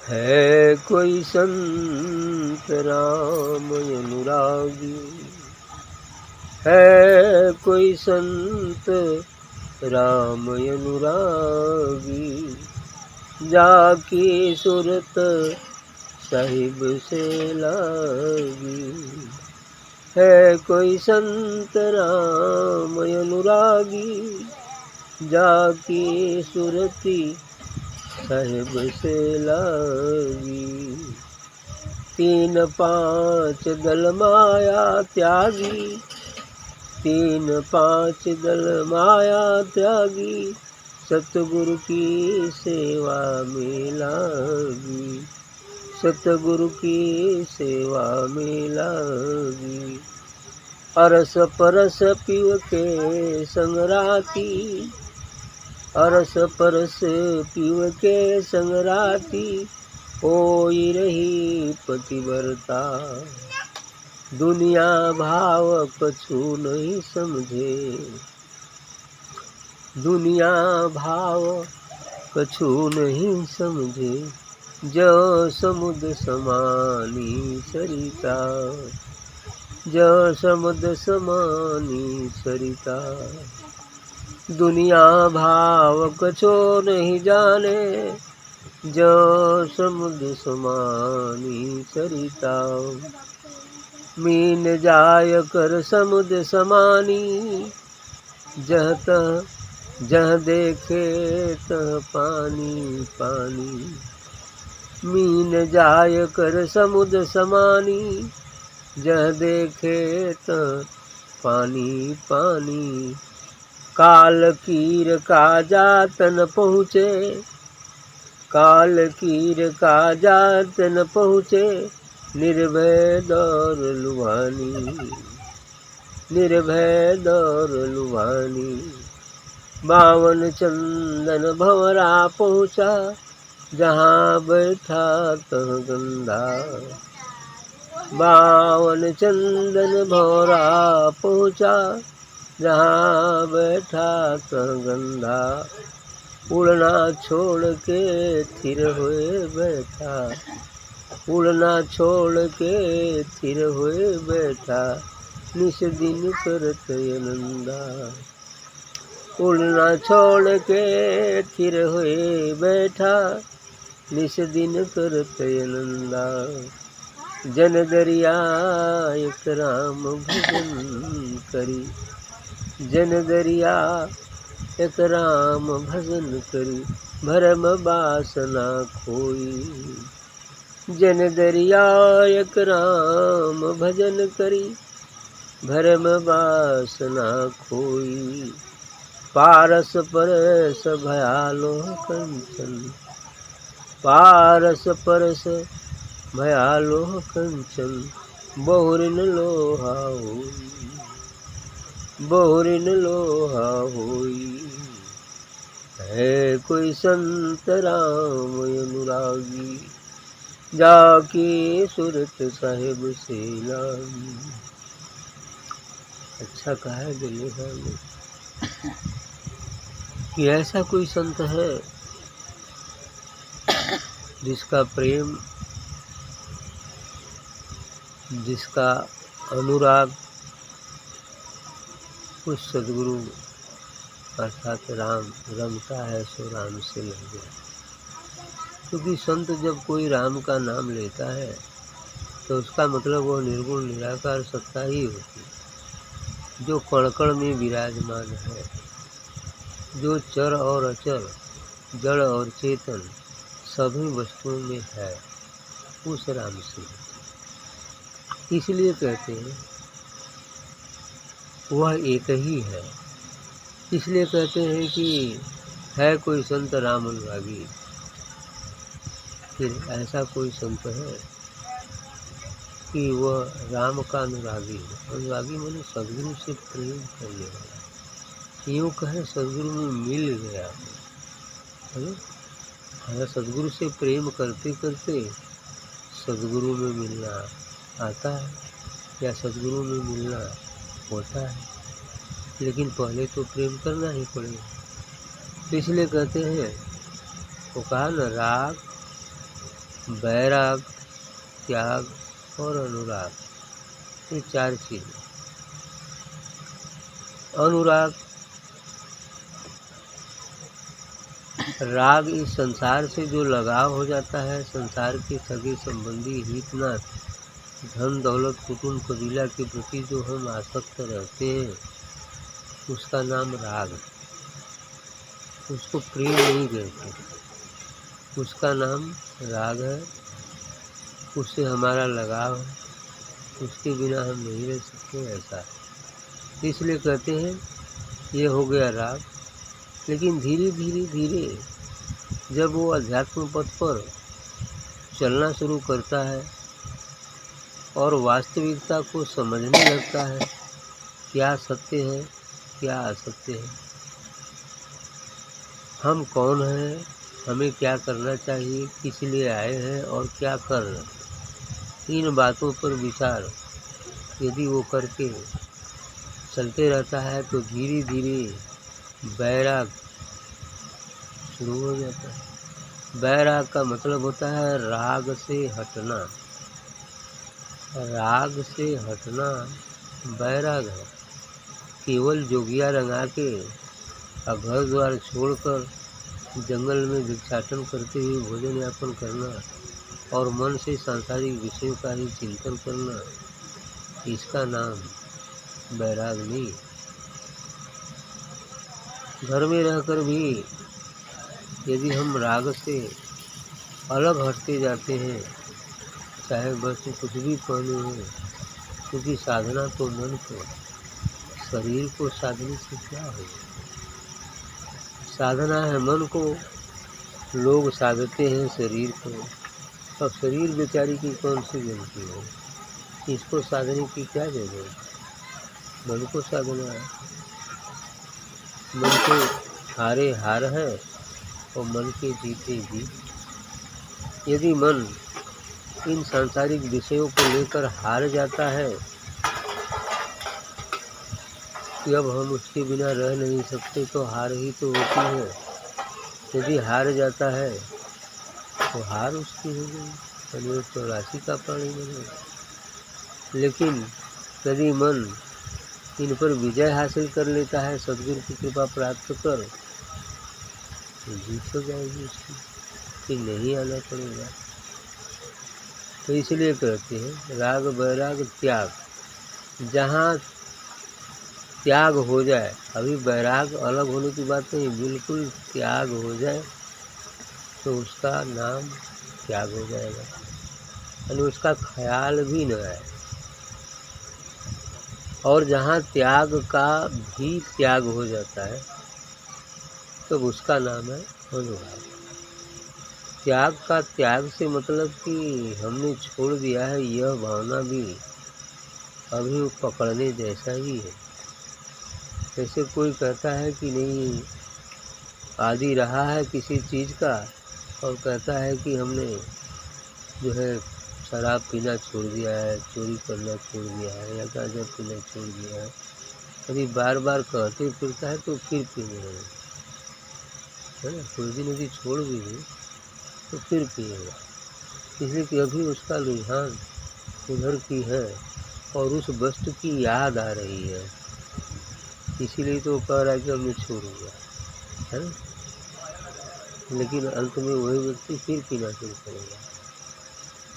है कोई संत राम अनुरागी, है कोई संत राम अनुरागी, जाकी सूरत साहिब से लागी। है कोई संत राम अनुरागी, जाकी सुरती साहिब से लागी। 3 5 दल माया त्यागी, 3 5 दल माया त्यागी, सतगुरु की सेवा में लागी, सतगुरु की सेवा में लागी। अरस परस पीव के संग राती, अरस परस पीव के संग राती, होई रही पतिव्रता। दुनिया भाव कछु नहीं समझे, दुनिया भाव कछु नहीं समझे, जो समुद्र समानी सरिता, जो समुद्र समानी सरिता। दुनिया भाव कछो नहीं जाने, जो समुद्र समानी सरिता। मीन जाय कर समुद्र समानी, जह तह जह देखे तह पानी पानी। मीन जाय कर समुद्र समानी, जह देखे तह पानी पानी। काल कीर का जातन पहुँचे, काल कीर का जातन पहुँचे, निर्भय दौर लुभानी, निर्भय दौर लुभानी। 52 चंदन भंवरा पहुँचा, जहाँ बैठा तह गंधा। 52 चंदन भंवरा पहुँचा, जहाँ बैठा तह गंधा। उड़ना छोड़ के थिर हुए बैठा, उड़ना छोड़ के थिर हुए बैठा, निस दिन करत आनंदा। उड़ना छोड़ के थिर हुए बैठा, निस दिन करत आनंदा। जन दरिया एक राम भजन करी, जन दरिया एक राम भजन करी, भरम बासना खोई। जन दरिया एक राम भजन करी, भरम बासना खोई। पारस परस भयालो कंचन, पारस परस भयालो कंचन, बहुरिन लोहा होई, बहुरिन लोहा होई। है कोई संत राम अनुरागी, जाके सूरत साहिब से लागी। अच्छा कहा है दिलेगा ने कि ऐसा कोई संत है जिसका प्रेम, जिसका अनुराग उस सदगुरु अर्थात राम रमता है सो राम से लग गया। क्योंकि संत जब कोई राम का नाम लेता है तो उसका मतलब वो निर्गुण निराकार सत्ता ही होती है, जो कण कण में विराजमान है, जो चर और अचर, जड़ और चेतन सभी वस्तुओं में है, उस राम से। इसलिए कहते हैं वह एक ही है। इसलिए कहते हैं कि है कोई संत राम अनुरागी। फिर ऐसा कोई संत है कि वह राम का अनुरागी है। अनुरागी माने सदगुरु से प्रेम करने वाला, यूँ कहें सदगुरु में मिल गया है ना। सदगुरु से प्रेम करते करते सदगुरु में मिलना आता है या सदगुरु में मिलना होता है, लेकिन पहले तो प्रेम करना ही पड़ेगा। तो इसलिए कहते हैं, वो कहा न, राग बैराग, त्याग और अनुराग, ये 4 चीज़ें। अनुराग, राग इस संसार से जो लगाव हो जाता है, संसार के सगे संबंधी हितनाथ, धन दौलत कुटुंब कबीला के प्रति जो हम आसक्त रहते हैं, उसका नाम राग है। उसको प्रेम नहीं कहते, उसका नाम राग है। उससे हमारा लगाव है, उसके बिना हम नहीं रह सकते, ऐसा है। इसलिए कहते हैं ये हो गया राग। लेकिन धीरे धीरे धीरे जब वो अध्यात्म पथ पर चलना शुरू करता है और वास्तविकता को समझने लगता है, क्या सत्य है क्या असत्य है, हम कौन हैं, हमें क्या करना चाहिए, किस लिए आए हैं और क्या कर रहे हैं, इन बातों पर विचार यदि वो करके चलते रहता है तो धीरे धीरे बैराग शुरू हो जाता है। बैराग का मतलब होता है राग से हटना। राग से हटना बैराग है। केवल जोगिया रंगा के और घर द्वार छोड़कर जंगल में भिक्षाटन करते हुए भोजन यापन करना और मन से सांसारिक विषयों का ही चिंतन करना, इसका नाम बैराग नहीं। घर में रहकर भी यदि हम राग से अलग हटते जाते हैं, चाहे बस कुछ भी पहने हो, क्योंकि साधना तो मन को, शरीर को साधने से क्या हो। साधना है मन को, लोग साधते हैं शरीर को। अब शरीर बेचारी की कौन सी गलती है, इसको साधने की क्या जरूरत, मन को साधना है। मन के हारे हार है और मन के जीते जीत। यदि मन इन सांसारिक विषयों को लेकर हार जाता है कि अब हम उसके बिना रह नहीं सकते, तो हार ही तो होती है। यदि हार जाता है तो हार उसकी हो गई, तो राशि का पानी बनेगा। लेकिन यदि मन इन पर विजय हासिल कर लेता है, सदगुरु की कृपा प्राप्त कर, तो जीत हो जाएगी उसकी, फिर नहीं आना पड़ेगा। तो इसलिए कहते हैं राग बैराग त्याग। जहाँ त्याग हो जाए, अभी बैराग अलग होने की बात नहीं, बिल्कुल त्याग हो जाए तो उसका नाम त्याग हो जाएगा, यानी उसका ख्याल भी न आए। और जहाँ त्याग का भी त्याग हो जाता है, तो उसका नाम है अनुराग। त्याग का त्याग से मतलब कि हमने छोड़ दिया है, यह भावना भी अभी पकड़ने जैसा ही है। जैसे कोई कहता है कि नहीं, आदि रहा है किसी चीज़ का और कहता है कि हमने जो है शराब पीना छोड़ दिया है, चोरी करना छोड़ दिया है, या गांजा पीना छोड़ दिया है, यदि बार बार कहते फिरता है तो फिर पीने लगे, है ना। कुछ दिन यदि छोड़ भी दे तो फिर पिएगा, इसलिए कि अभी उसका रुझान उधर की है और उस वस्तु की याद आ रही है, इसीलिए तो कह रहा है कि हमने छोड़ दिया, है ना। लेकिन अंत में वही व्यक्ति फिर पीना शुरू करेगा।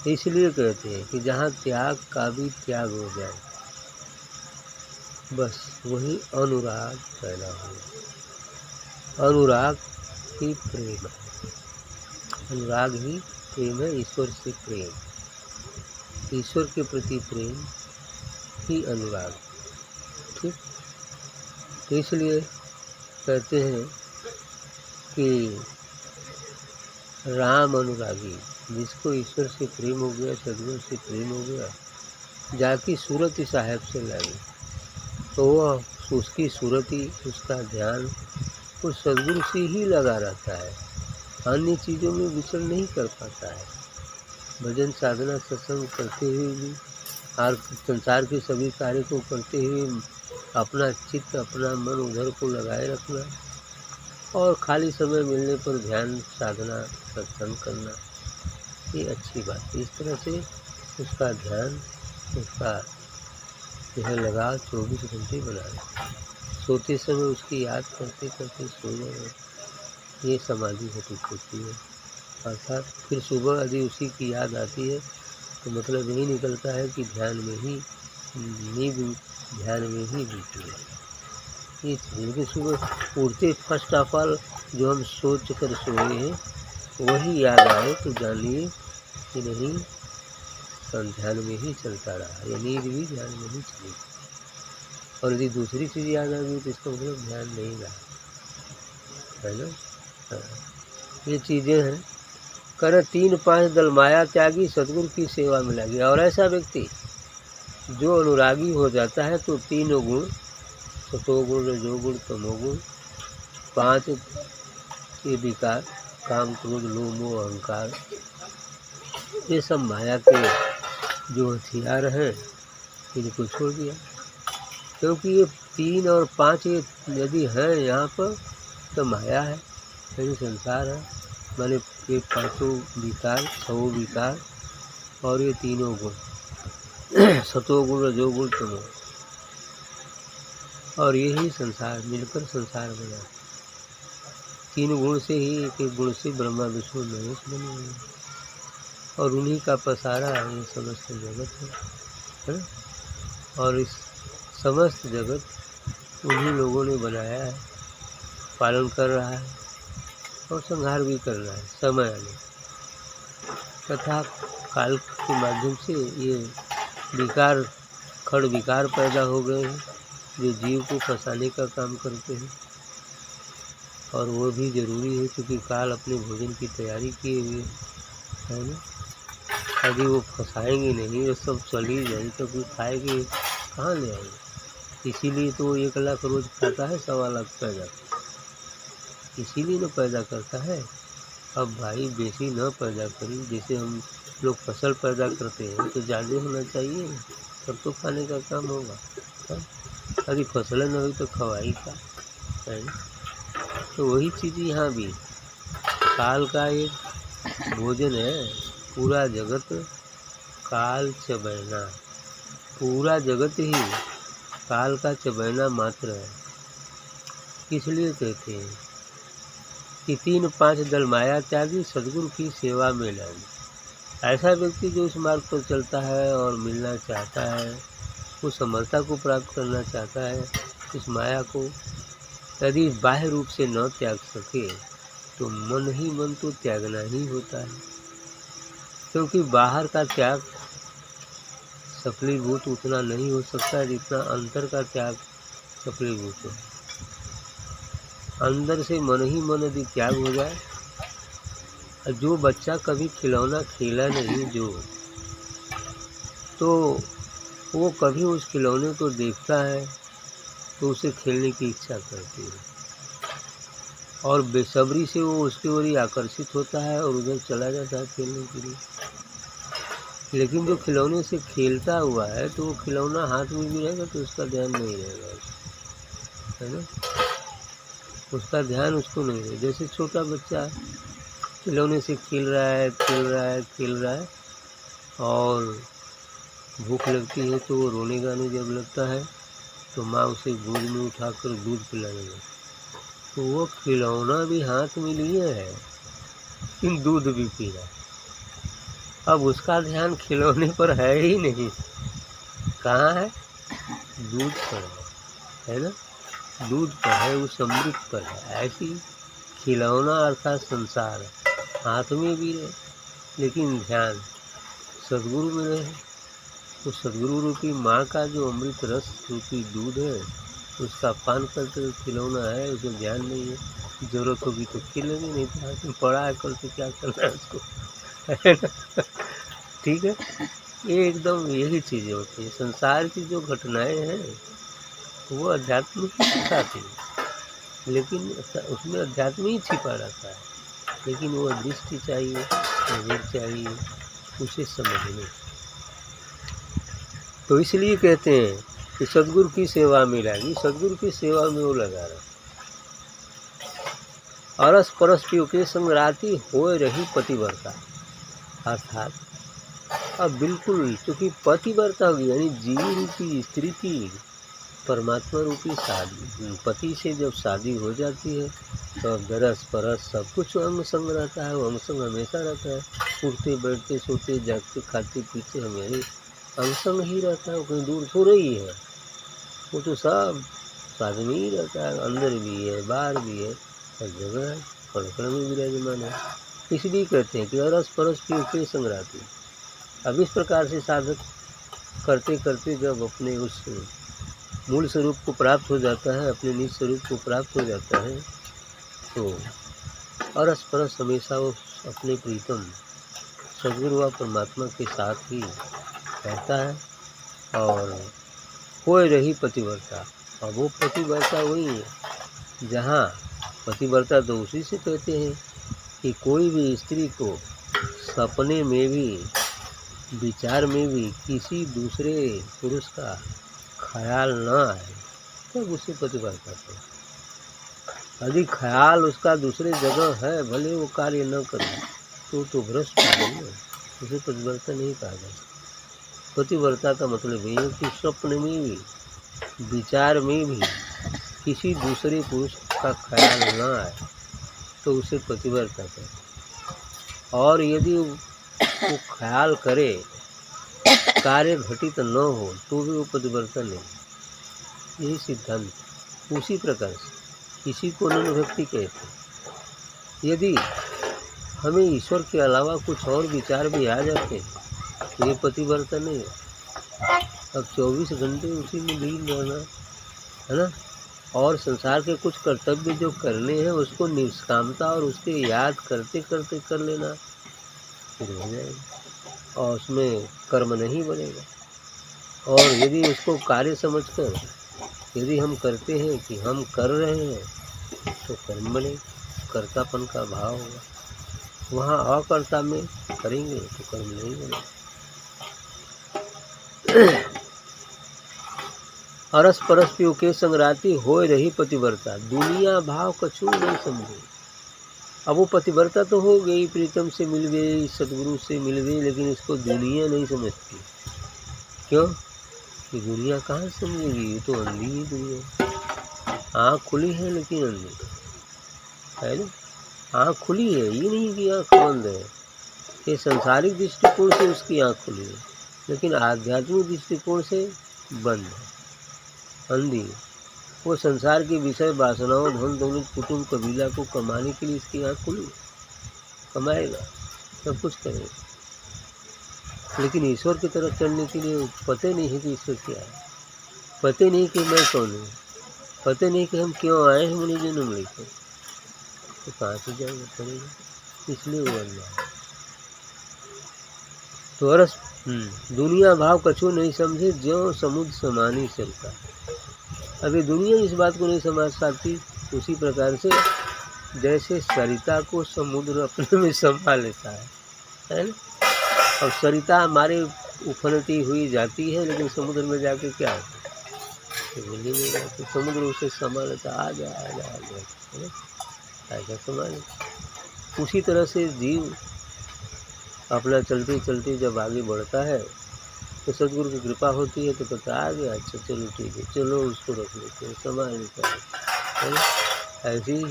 इसलिए कहते हैं कि जहाँ त्याग का भी त्याग हो जाए, बस वही अनुराग पैदा हो। अनुराग ही प्रेम है, अनुराग ही प्रेम है, ईश्वर से प्रेम, ईश्वर के प्रति प्रेम ही अनुराग। ठीक, तो इसलिए कहते हैं कि राम अनुरागी, जिसको ईश्वर से प्रेम हो गया, सदगुरु से प्रेम हो गया, जाकी सूरत ही साहेब से लगी, तो वह उसकी सूरत ही, उसका ध्यान उस सदगुरु से ही लगा रहता है, अन्य चीज़ों में विचरण नहीं कर पाता है। भजन साधना सत्संग करते हुए भी और संसार के सभी कार्य को करते हुए अपना चित्त, अपना मन उधर को लगाए रखना और खाली समय मिलने पर ध्यान साधना सत्संग करना, ये अच्छी बात है। इस तरह से उसका ध्यान, उसका जो है लगाव 24 घंटे बना रहे। सोते समय उसकी याद करते करते सो जाए, ये समाधि घटित होती है। अर्थात फिर सुबह यदि उसी की याद आती है तो मतलब यही निकलता है कि ध्यान में ही नींद ध्यान में ही बीती है। ये चीज़ सुबह उठते फर्स्ट ऑफ ऑल जो हम सोच कर सोए हैं वही याद आए तो जानिए कि नहीं ध्यान में ही चलता रहा, ये नींद भी ध्यान में ही चली। और यदि दूसरी चीज़ याद आ गई तो इसका मतलब ध्यान नहीं रहा, है ना। हाँ, ये चीज़ें हैं। कर 3-5 दल माया त्यागी सद्गुरु की सेवा में लगी। और ऐसा व्यक्ति जो अनुरागी हो जाता है तो 3 गुण, सतोगुण रजोगुण तमोगुण, 5 ये विकार काम क्रोध लोभ मोह अहंकार, ये सब माया के जो हथियार हैं इनको छोड़ दिया। क्योंकि ये 3 और 5 ये यदि हैं यहाँ पर तो माया है, यही संसार है। माने ये 5 विकार 6 विकार और ये 3 गुण सतोगुण रजोगुण तमोगुण, और यही संसार मिलकर संसार बना। 3 गुण से ही एक गुण से ब्रह्मा विष्णु महेश बने हुए हैं और उन्हीं का पसारा ये समस्त जगत है। और इस समस्त जगत उन्हीं लोगों ने बनाया है, पालन कर रहा है और संहार भी कर रहा है समय आने तथा काल के माध्यम से। ये विकार खड़ विकार पैदा हो गए हैं जो जीव को फंसाने का काम करते हैं, और वो भी ज़रूरी है क्योंकि काल अपने भोजन की तैयारी किए हुए है ना। यदि वो फंसाएंगे नहीं, वो सब चली जाएगी तो फिर खाएंगे कहाँ ले आएंगे। इसीलिए तो 1 लाख रोज़ खाता है, 1.25 लाख पैदा, इसीलिए ना पैदा करता है। अब भाई बेसी न पैदा करी, जैसे हम लोग फसल पैदा करते हैं तो ज़्यादा होना चाहिए तब तो खाने का काम होगा। यदि फसल न हुई तो खवाई का, है ना। तो वही चीज़ यहाँ भी काल का एक भोजन है। पूरा जगत काल चबैना, पूरा जगत ही काल का चबैना मात्र है। इसलिए कहते हैं कि 3-5 दल माया त्यागी सद्गुरु की सेवा में लगी। ऐसा व्यक्ति जो इस मार्ग पर चलता है और मिलना चाहता है, उस समर्था को प्राप्त करना चाहता है, इस माया को यदि बाह्य रूप से न त्याग सके तो मन ही मन तो त्यागना ही होता है। क्योंकि बाहर का त्याग सफलीभूत उतना नहीं हो सकता जितना अंतर का त्याग सफलीभूत है। अंदर से मन ही मन यदि त्याग हो जाए, जो बच्चा कभी खिलौना खेला नहीं जो, तो वो कभी उस खिलौने को देखता है तो उसे खेलने की इच्छा करती है और बेसब्री से वो उसकी ओर ही आकर्षित होता है और उधर चला जाता है खेलने के लिए। लेकिन जो खिलौने से खेलता हुआ है तो वो खिलौना हाथ में भी रहेगा तो उसका ध्यान नहीं रहेगा, है ना। उसका ध्यान उसको नहीं रहेगा। जैसे छोटा बच्चा खिलौने से खेल रहा है और भूख लगती है तो वो रोने गाने जब लगता है तो माँ उसे गोद में उठाकर दूध पिलाने लगती, तो वो खिलौना भी हाथ में लिए है लेकिन दूध भी पी रहा है। अब उसका ध्यान खिलौने पर है ही नहीं, कहाँ है, दूध पर है ना, दूध पर है, उस अमृत पर है। ऐसी खिलौना अर्थात संसार हाथ में भी रहे लेकिन ध्यान सद्गुरु में रहे। तो सद्गुरु रूपी माँ का जो अमृत रस रूपी दूध है उसका पान करके खिलौना है, उसे ध्यान नहीं है। जरूरत होगी तो खिलेंगे, नहीं तो हाथ में पड़ा है, कल से क्या करना है उसको, है ना। ठीक है, ये एकदम यही चीज़ें होती है। संसार की जो घटनाएं हैं वो अध्यात्म की बताती है, लेकिन उसमें अध्यात्म ही छिपा रहता है। लेकिन वो दृष्टि चाहिए, विवेक चाहिए उसे समझने। तो इसलिए कहते हैं कि सद्गुरु की सेवा में लगी, सद्गुरु की सेवा में वो लगा रहा। अरस परस पियो के संग राती होए रही पतिव्रता। अर्थात अब बिल्कुल चूँकि पतिव्रता होगी, यानी जीवी रूपी स्त्री की परमात्मा रूपी शादी, पति से जब शादी हो जाती है तो अब दरस परस सब कुछ अंग संग रहता है, वो अंग संग हमेशा रहता है। उठते बैठते सोते जागते खाते पीते हमारे अंग संग ही रहता है, वो कहीं दूर थोड़ा ही है, वो तो सब साथ में ही रहता है, अंदर भी है बाहर भी है, हर जगह है, कण कण में विराजमान है। इसलिए कहते हैं कि अरस परस की उपे संग्राती। अब इस प्रकार से साधक करते करते जब अपने उस मूल स्वरूप को प्राप्त हो जाता है, अपने निज स्वरूप को प्राप्त हो जाता है, तो अरस परस हमेशा वो अपने प्रीतम सदगुरु व परमात्मा के साथ ही रहता है और कोई रही पतिव्रता। और वो पतिव्रता वही है जहाँ पतिव्रता तो उसी से कहते हैं कि कोई भी स्त्री को सपने में भी विचार में भी किसी दूसरे पुरुष का ख्याल न आए तब उसे पतिव्रता कहते। यदि ख्याल उसका दूसरे जगह है, भले वो कार्य न करे, तो भ्रष्ट है, उसे पतिव्रता नहीं कहा जाता। पतिव्रता का मतलब ये है कि स्वप्न में भी विचार में भी किसी दूसरे पुरुष का ख्याल न आए तो उसे पतिव्रता कहते। और यदि वो ख्याल करे, कार्य घटित न हो, तो भी वो पतिव्रता नहीं। यही सिद्धांत। उसी प्रकार से किसी को अनुभक्ति कहते। यदि हमें ईश्वर के अलावा कुछ और विचार भी आ जाते हैं तो ये पतिव्रता नहीं है। अब 24 घंटे उसी में लीन रहना है ना, और संसार के कुछ कर्तव्य जो करने हैं उसको निष्कामता और उसके याद करते करते कर लेना, फिर हो जाएगा और उसमें कर्म नहीं बनेगा। और यदि उसको कार्य समझकर यदि हम करते हैं कि हम कर रहे हैं तो कर्म बने, कर्तापन का भाव होगा। वहाँ अकर्ता में करेंगे तो कर्म नहीं बनेगा। अरस परस पियो के संगराती होए रही पतिव्रता, दुनिया भाव कछु नहीं समझे। अब वो पतिव्रता तो हो गई, प्रीतम से मिल गई, सतगुरु से मिल गई, लेकिन इसको दुनिया नहीं समझती। क्यों? कि दुनिया कहाँ समझेगी, ये तो अंधी ही दुनिया। आँख खुली है लेकिन अंधी है ना, आँख खुली है, ये नहीं कि आँख बंद है। ये संसारिक दृष्टिकोण से उसकी आँख खुली है, लेकिन आध्यात्मिक दृष्टिकोण से बंद है, अंधी। वो संसार के विषय वासनाओं धन दौलत कुटुंब कबीला को कमाने के लिए इसकी आँख खुली, कमाएगा सब कुछ करेगा, लेकिन ईश्वर की तरफ चलने के लिए पता नहीं है कि ईश्वर क्या है, पता नहीं कि मैं कौन हूँ, पता नहीं कि हम क्यों आए हैं मुझे जन्म लेकर, तो कहाँ से जाएगा करेगा, इसलिए वो अल्लाह है। तो अरस दुनिया भाव कछु नहीं समझे, ज्यों समुद्र समानी चलता। अभी दुनिया इस बात को नहीं समझ सकती, उसी प्रकार से जैसे सरिता को समुद्र अपने में समा लेता है ना। अब सरिता हमारे उफनती हुई जाती है, लेकिन समुद्र में जाके क्या होता है, मिली में जाके समुद्र उसे समा लेता, आ जा है ना, ऐसा समा लेता। उसी तरह से जीव अपना चलते चलते जब आगे बढ़ता है तो सदगुरु की कृपा होती है तो कहता आ गया, अच्छा चलो ठीक है, चलो उसको रख लेते हैं, समा लेता है ना। ऐसी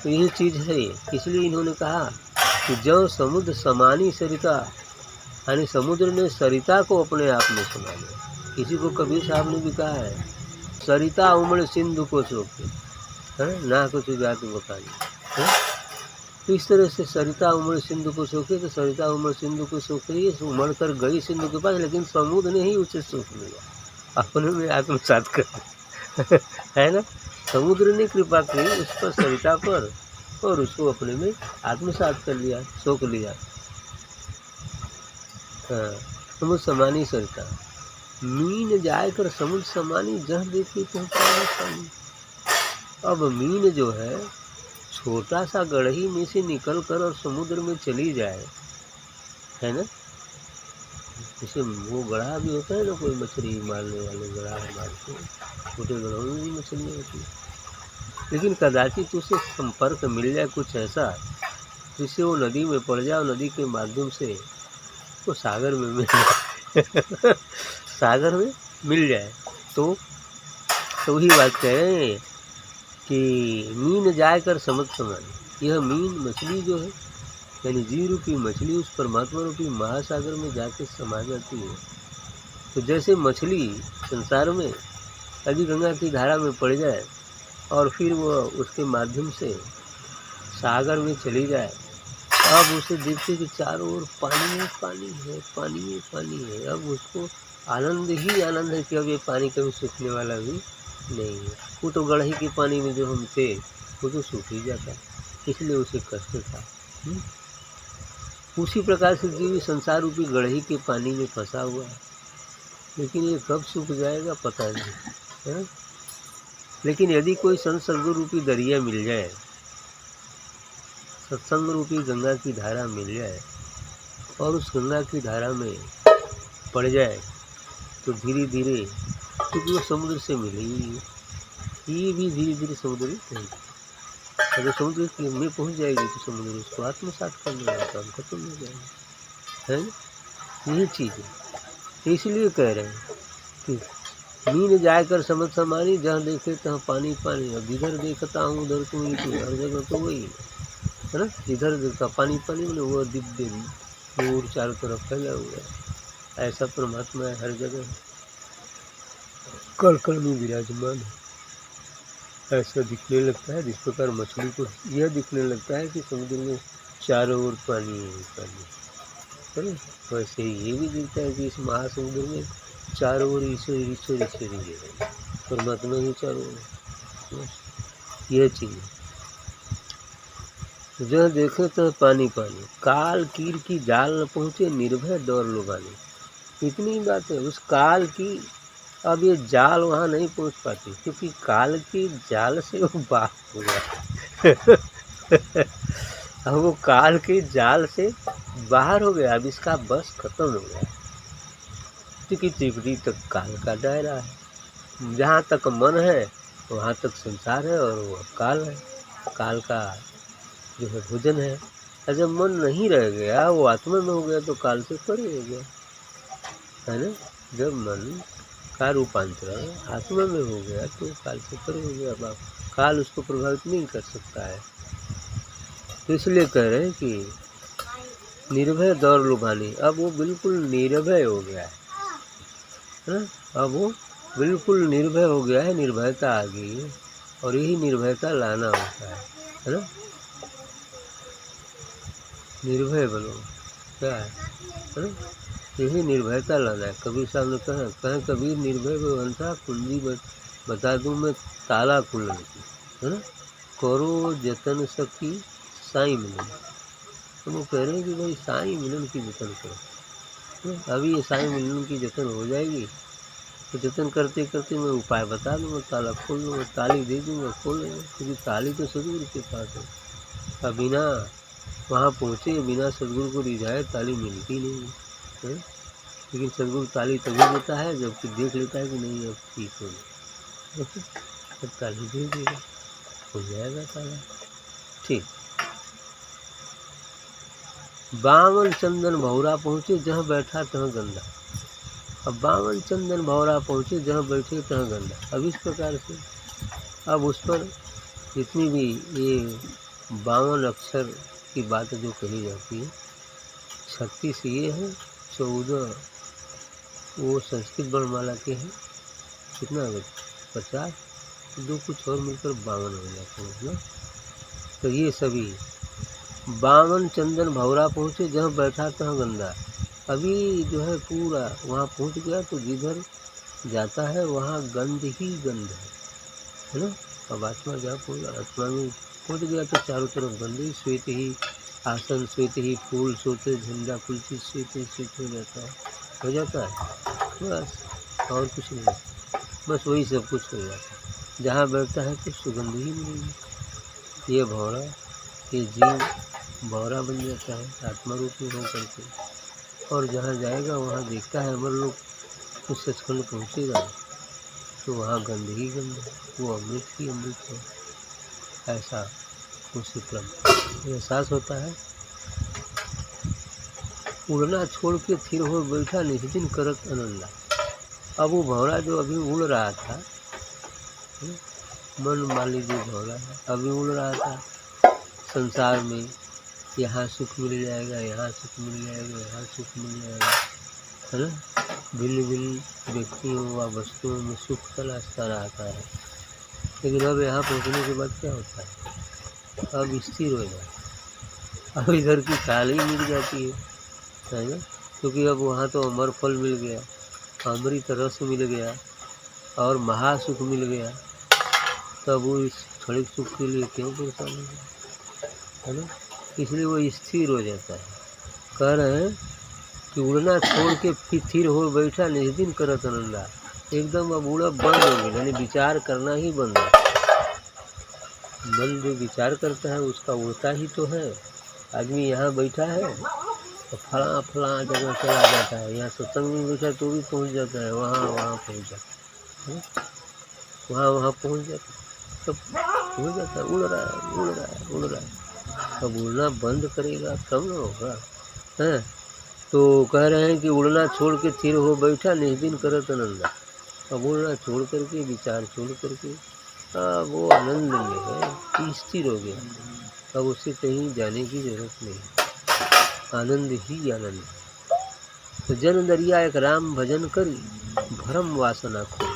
तो यही चीज़ है ये। इसलिए इन्होंने कहा कि जो समुद्र समानी सरिता, यानी समुद्र ने सरिता को अपने आप में समा लिया। किसी को कबीर साहब ने भी कहा है, सरिता उमड़ सिंधु को सोके, है ना, कुछ जात बकानी। तो इस तरह से सरिता उमड़ सिंधु को सोखे, तो सरिता उमड़ सिंधु को सोख रही है, उमड़ कर गई सिंधु के पास, लेकिन समुद्र ने ही उसे सोख लिया, अपने में आत्मसात कर है ना। समुद्र ने कृपा की उस पर, सरिता पर, और उसको अपने में आत्मसात कर लिया, सोख लिया। हाँ, समुद्र समानी सरिता मीन जाकर समुद्र समानी जहाँ देखी तो पानी। अब मीन जो है छोटा सा गढ़ही में से निकल कर और समुद्र में चली जाए, है ना, जैसे वो गढ़ा भी होता है ना, कोई मछली मारने वाले गढ़ा मारते हैं, छोटे गढ़ों में भी मछलियाँ होती है, लेकिन कदाचित उसे संपर्क मिल जाए कुछ ऐसा जिससे वो नदी में पड़ जाए और नदी के माध्यम से वो सागर में मिल जाए सागर में मिल जाए। तो वही बात कह रहे हैं कि मीन जाए कर समझ समानी। यह मीन मछली जो है, यानी जीव रूपी मछली उस परमात्मा रूपी महासागर में जाके समा जाती है। तो जैसे मछली संसार में यदि गंगा की धारा में पड़ जाए और फिर वह उसके माध्यम से सागर में चली जाए, अब उसे देखते कि चारों ओर पानी है, पानी है, पानी है, पानी है। अब उसको आनंद ही आनंद है कि अब ये पानी कभी सूखने वाला भी नहीं है। वो तो गढ़ही के पानी में जो हम थे वो तो सूख ही जाता, इसलिए उसे कष्ट था। उसी प्रकार से जीव संसार रूपी गढ़ही के पानी में फंसा हुआ है, लेकिन ये कब सूख जाएगा पता नहीं है। लेकिन यदि कोई संसर्ग रूपी दरिया मिल जाए, सत्संग रूपी गंगा की धारा मिल जाए और उस गंगा की धारा में पड़ जाए, तो धीरे धीरे, क्योंकि वो समुद्र से मिलेगी, ये भी धीरे धीरे समुद्र में पहुँच, अगर समुद्र में पहुँच जाएगी तो समुद्र उसको आत्मसात करने वाला काम खत्म हो जाएगा, है। यही चीज़ है। इसलिए कह रहे हैं कि मीन जाए कर समझ समानी, जहाँ देखे तहाँ पानी पानी। अब इधर देखता हूँ उधर तो हर जगह तो वही है ना। इधर देखता पानी पानी, मतलब वो दिव्य दूर चारों तरफ फैला हुआ है। ऐसा परमात्मा है, हर जगह कण कण में विराजमान है। ऐसा दिखने लगता है जिस प्रकार मछली को यह दिखने लगता है कि समुद्र में चारों ओर पानी है, पानी है ना। वैसे ही ये भी दिखता है कि इस महासमुद्र में चारों ओर ईश्वर ईश्वर ईश्वर ही है, परमात्मा ही चारों ओर। यह चीज़ जहाँ देखे तो पानी पानी, काल कीर की जाल न पहुँचे, निर्भय दौड़ लुभाने। इतनी बात है उस काल की। अब ये जाल वहाँ नहीं पहुँच पाती, क्योंकि काल की जाल से वो बाहर हो गया अब वो काल की जाल से बाहर हो गया, अब इसका बस खत्म हो गया। टिकी टिकड़ी तक काल का दायरा है, जहाँ तक मन है वहाँ तक संसार है और वो काल है, काल का जो है भोजन है। और जब मन नहीं रह गया, वो आत्मा में हो गया, तो काल से परे हो गया, है ना। जब मन का रूपांतरण आत्मा में हो गया तो काल से परे हो गया। अब काल उसको प्रभावित नहीं कर सकता है। तो इसलिए कह रहे हैं कि निर्भय दौड़ लुभानी। अब वो बिल्कुल निर्भय हो गया है ना। अब वो बिल्कुल निर्भय हो गया है, निर्भयता आ गई है, और यही निर्भयता लाना होता है ना। निर्भय बनो, क्या है ना, यही निर्भयता लाना है। कबीर साहब ने कहा कबीर निर्भय भवंता, कुंजी बता दूं मैं ताला खुलने की, है ना। करो जतन सखी साईं मिलन। तो वो कह रहे हैं कि भाई साईं मिलन की जतन करो। अभी ये साईं मिलन की जतन हो जाएगी तो जतन करते करते मैं उपाय बता दूँगा, ताला खोल लूँगा, ताली दे दूँगा, खोल लूँगा। क्योंकि ताली तो सदगुरु के पास है। अब बिना वहाँ पहुँचे, बिना सदगुरु को रिझाए ताली मिलती नहीं है। लेकिन सदगुरु ताली तभी देता है जबकि देख लेता है कि नहीं अब ठीक हो गया, तब ताली दे देगा, हो जाएगा ताला ठीक। बावन चंदन भौरा पहुँचे, जहाँ बैठा तहाँ गंदा। अब बावन चंदन भौरा पहुँचे, जहाँ बैठे तहाँ गंदा। अब इस प्रकार से अब उस पर जितनी भी ये 52 अक्षर की बात जो कही जाती है, 36 ये है, 14 वो संस्कृत वर्णमाला के हैं, कितना है 50, दो कुछ और मिलकर 52 हो जाते हैं ना। तो ये सभी 52 चंदन भौरा पहुँचे, जहाँ बैठा तहाँ गंदा। अभी जो है पूरा वहाँ पहुँच गया तो जिधर जाता है वहाँ गंध ही गंध है ना। अब आत्मा जहाँ पूरा आत्मा में पहुँच गया तो चारों तरफ गंध ही, श्वेत ही आसन, श्वेत ही फूल, सोते झंडा, कुल चीज़ श्वेत हो जाता है बस, और कुछ नहीं, बस वही सब कुछ हो जाता है। जहाँ बैठता है तो सुगंध ही मिलेगी। ये भौरा, ये जीव भौरा बन जाता है आत्मा रूप में हो करके, और जहाँ जाएगा वहाँ देखता है अमर लोग, उस सचखंड पहुँचेगा तो वहाँ गंध ही गंध है, वो अमृत ही अमृत है। ऐसा आत्म शीतलम, एहसास होता है। उड़ना छोड़ के थिर हो बैठा निस्दिन करत आनंदा। अब वो भौरा जो अभी उड़ रहा था, मन माली जो भौरा है अभी उड़ रहा था संसार में, यहाँ सुख मिल जाएगा, यहाँ सुख मिल जाएगा, यहाँ सुख मिल जाएगा, है ना। भिन्न भिन्न व्यक्तियों व वस्तुओं में सुख तलाशता रहता है। लेकिन अब यहाँ पहुँचने के बाद क्या होता है, अब स्थिर हो जाए, अब इधर की खाल ही मिल जाती है ना। क्योंकि अब वहाँ तो अमर फल मिल गया, अमृत रस मिल गया और महासुख मिल गया। तब वो इस क्षणिक सुख के लिए क्यों परेशान है ना। इसलिए वो स्थिर हो जाता है। कह रहे हैं कि उड़ना छोड़ के स्थिर हो बैठा निस्दिन करत आनंदा। एकदम अब उड़ा बंद हो गया, यानी विचार करना ही बंद है। मन जो विचार करता है उसका उड़ता ही तो है। आदमी यहाँ बैठा है तो फला जगह चला जाता है, यहाँ सत्संग में बैठा तो भी पहुँच जाता है, वहाँ पहुँच जाता है, वहाँ पहुँच जाता है, सब हो जाता है। उड़ रहा है। अब उड़ना बंद करेगा तब ना होगा, है। तो कह रहे हैं कि उड़ना छोड़ के थिर हो बैठा निस्दिन करत आनंदा। अब उड़ना छोड़ करके, विचार छोड़ करके वो आनंद में है, स्थिर हो गया। अब उससे कहीं जाने की जरूरत नहीं, आनंद ही आनंद। तो जन दरिया एक राम भजन करी, भरम वासना खो।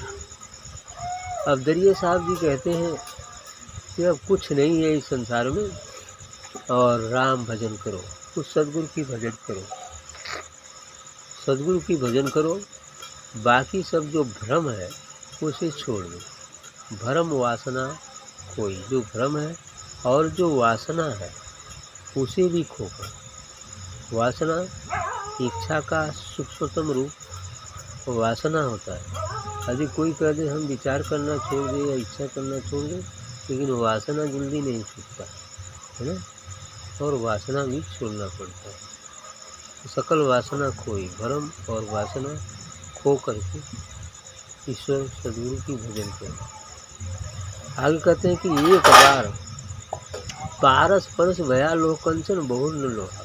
अब दरिया साहब जी कहते हैं कि अब कुछ नहीं है इस संसार में, और राम भजन करो, कुछ सदगुरु की भजन करो, सदगुरु की भजन करो। बाकी सब जो भ्रम है उसे छोड़ दो। भरम वासना कोई, जो भ्रम है और जो वासना है उसे भी खोकर। वासना इच्छा का सूक्ष्मतम रूप वासना होता है। यदि कोई कह दे हम विचार करना छोड़ दे या इच्छा करना छोड़ दे, लेकिन वासना जल्दी नहीं छूटता है ना, और वासना भी छोड़ना पड़ता है। सकल वासना खोई, भ्रम और वासना खो करके ईश्वर सदगुरु की भजन करें। आगे कहते हैं कि एक बार पारस परस भया लोह कंचन बहुर न लोहा।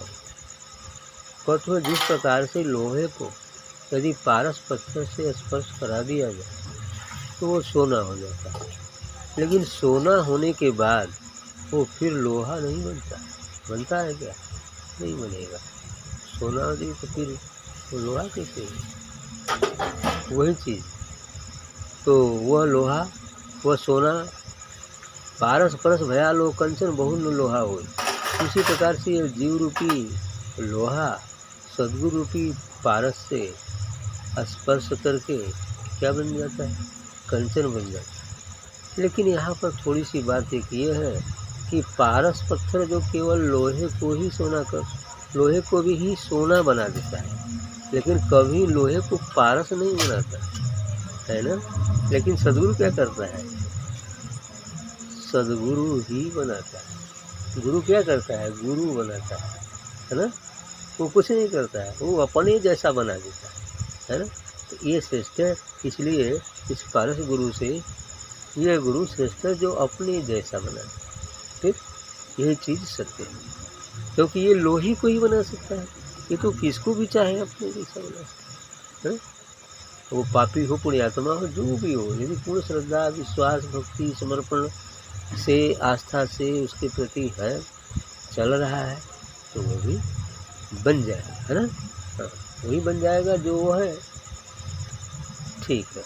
कठोर जिस प्रकार से लोहे को यदि पारस पत्थर से स्पर्श करा दिया जाए तो वो सोना हो जाता है, लेकिन सोना होने के बाद वो फिर लोहा नहीं बनता। बनता है क्या? नहीं बनेगा। सोना हो जाए तो फिर वो लोहा कैसे? वही चीज़ तो वह लोहा, वह सोना पारस परस भया लोह कंचन बहु न लोहा हो। उसी प्रकार से ये जीव रूपी लोहा सदगुरु रूपी पारस से स्पर्श करके क्या बन जाता है? कंचन बन जाता है। लेकिन यहाँ पर थोड़ी सी बात एक ये है कि पारस पत्थर जो केवल लोहे को ही लोहे को भी ही सोना बना देता है, लेकिन कभी लोहे को पारस नहीं बनाता है ना। लेकिन सदगुरु क्या करता है? सदगुरु ही बनाता है। गुरु क्या करता है? गुरु बनाता है ना। वो कुछ नहीं करता है, वो अपने जैसा बना देता है ना। तो ये श्रेष्ठ है। इसलिए इस पारस गुरु से ये गुरु श्रेष्ठ है जो अपने जैसा बना। ठीक, यही चीज़ सत्य है, क्योंकि ये लोही को ही बना सकता है। ये तो किसको भी चाहे अपने जैसा बना सकता है। वो पापी हो, पुण्यात्मा हो, जो भी हो, यदि पूर्ण श्रद्धा, विश्वास, भक्ति, समर्पण से, आस्था से उसके प्रति है, चल रहा है, तो वो भी बन जाएगा, है ना। हाँ, वही बन जाएगा जो वो है। ठीक है।